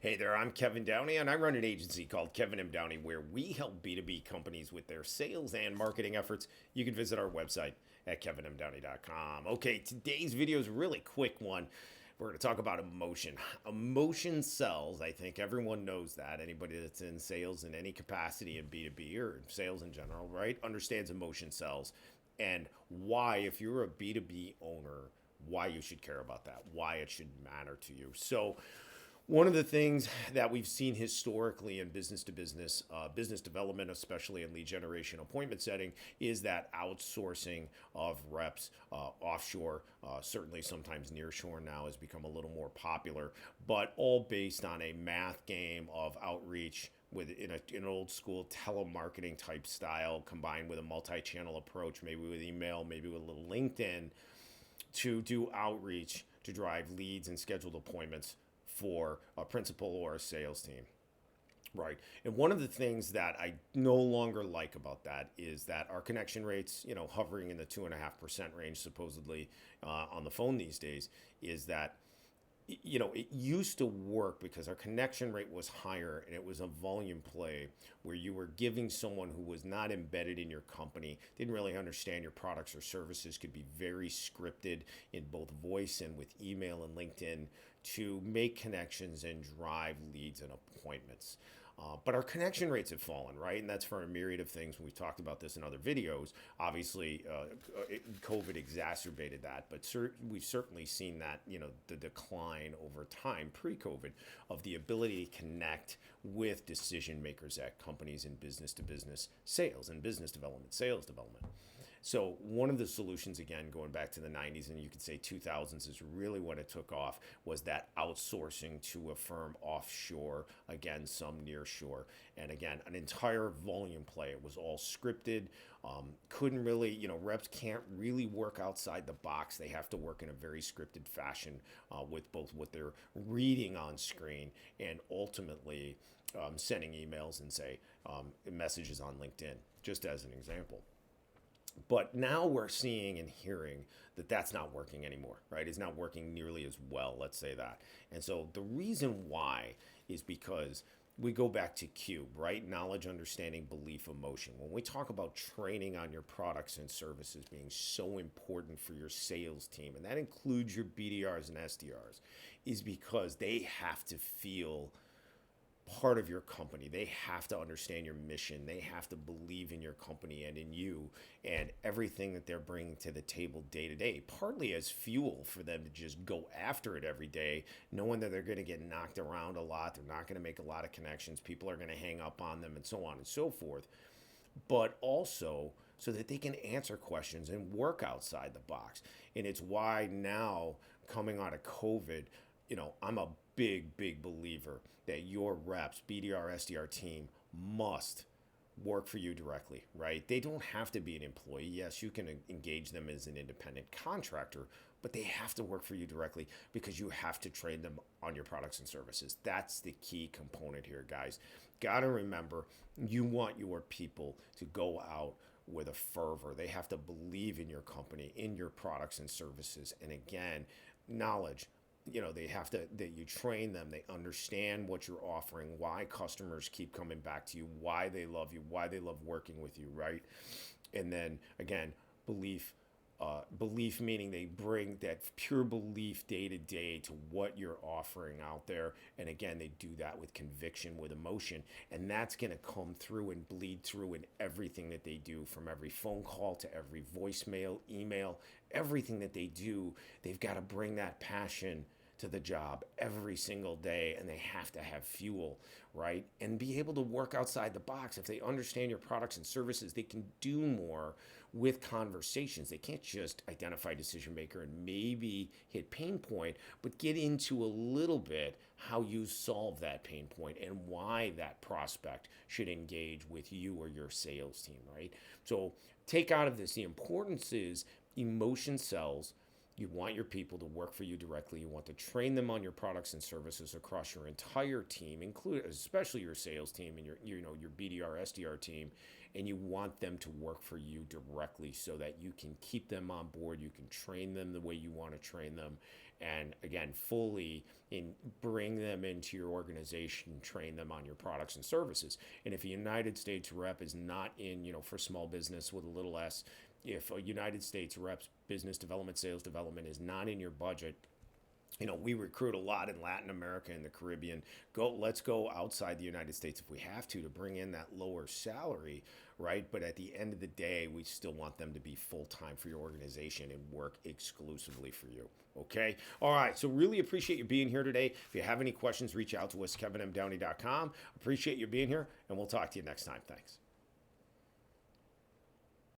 Hey there, I'm Kevin Downey, and I run an agency called Kevin M. Downey where we help B2B companies with their sales and marketing efforts. You can visit our website at kevinmdowney.com. Okay, today's video is a really quick one. We're going to talk about emotion. Emotion sells. I think everyone knows that. Anybody that's in sales in any capacity in B2B or sales in general, right, understands emotion sells. And why, if you're a B2B owner, why you should care about that, why it should matter to you. So, one of the things that we've seen historically in business to business, business development, especially in lead generation appointment setting, is that outsourcing of reps offshore, certainly sometimes nearshore now has become a little more popular, but all based on a math game of outreach with in an old school telemarketing type style combined with a multi-channel approach, maybe with email, maybe with a little LinkedIn, to do outreach to drive leads and scheduled appointments for a principal or a sales team. Right. And one of the things that I no longer like about that is that our connection rates, hovering in the 2.5% range, supposedly on the phone these days, is that it used to work because our connection rate was higher and it was a volume play where you were giving someone who was not embedded in your company, didn't really understand your products or services, could be very scripted in both voice and with email and LinkedIn to make connections and drive leads and appointments. But our connection rates have fallen, right? And that's for a myriad of things. We've talked about this in other videos. Obviously, COVID exacerbated that, but we've certainly seen that, the decline over time pre-COVID of the ability to connect with decision makers at companies in business to business sales and business development, sales development. So one of the solutions, again, going back to the 90s and you could say 2000s is really when it took off, was that outsourcing to a firm offshore, again, some near shore. And again, an entire volume play. It was all scripted. Couldn't really, reps can't really work outside the box. They have to work in a very scripted fashion with both what they're reading on screen and ultimately sending emails and say messages on LinkedIn, just as an example. But now we're seeing and hearing that that's not working anymore, right? It's not working nearly as well, let's say that. And so the reason why is because we go back to Cube, right? Knowledge, understanding, belief, emotion. When we talk about training on your products and services being so important for your sales team, and that includes your BDRs and SDRs, is because they have to feel part of your company. They have to understand your mission. They have to believe in your company and in you and everything that they're bringing to the table day to day, partly as fuel for them to just go after it every day, knowing that they're going to get knocked around a lot. They're not going to make a lot of connections. People are going to hang up on them and so on and so forth. But also so that they can answer questions and work outside the box. And it's why now, coming out of COVID, I'm a big believer that your reps, BDR, SDR team must work for you directly, right? They don't have to be an employee. Yes, you can engage them as an independent contractor, but they have to work for you directly because you have to train them on your products and services. That's the key component here, guys. Got to remember, you want your people to go out with a fervor. They have to believe in your company, in your products and services. And again, knowledge. They have to, that you train them, they understand what you're offering, why customers keep coming back to you, why they love you, why they love working with you, right? And then again, belief meaning they bring that pure belief day to day to what you're offering out there. And again, they do that with conviction, with emotion, and that's going to come through and bleed through in everything that they do, from every phone call to every voicemail, email, everything that they do. They've got to bring that passion to the job every single day, and they have to have fuel, right? And be able to work outside the box. If they understand your products and services, they can do more with conversations. They can't just identify decision maker and maybe hit pain point, but get into a little bit how you solve that pain point and why that prospect should engage with you or your sales team, right? So take out of this, the importance is emotion sells. You want your people to work for you directly. You want to train them on your products and services across your entire team, especially your sales team and your BDR, SDR team, and you want them to work for you directly so that you can keep them on board. You can train them the way you want to train them, and again, fully bring them into your organization, train them on your products and services. And if a United States rep is not in, for small business with a little s, if a United States rep's business development, sales development is not in your budget, we recruit a lot in Latin America and the Caribbean. Let's go outside the United States if we have to bring in that lower salary, right? But at the end of the day, we still want them to be full-time for your organization and work exclusively for you, okay? All right, so really appreciate you being here today. If you have any questions, reach out to us, kevinmdowney.com. Appreciate you being here, and we'll talk to you next time. Thanks.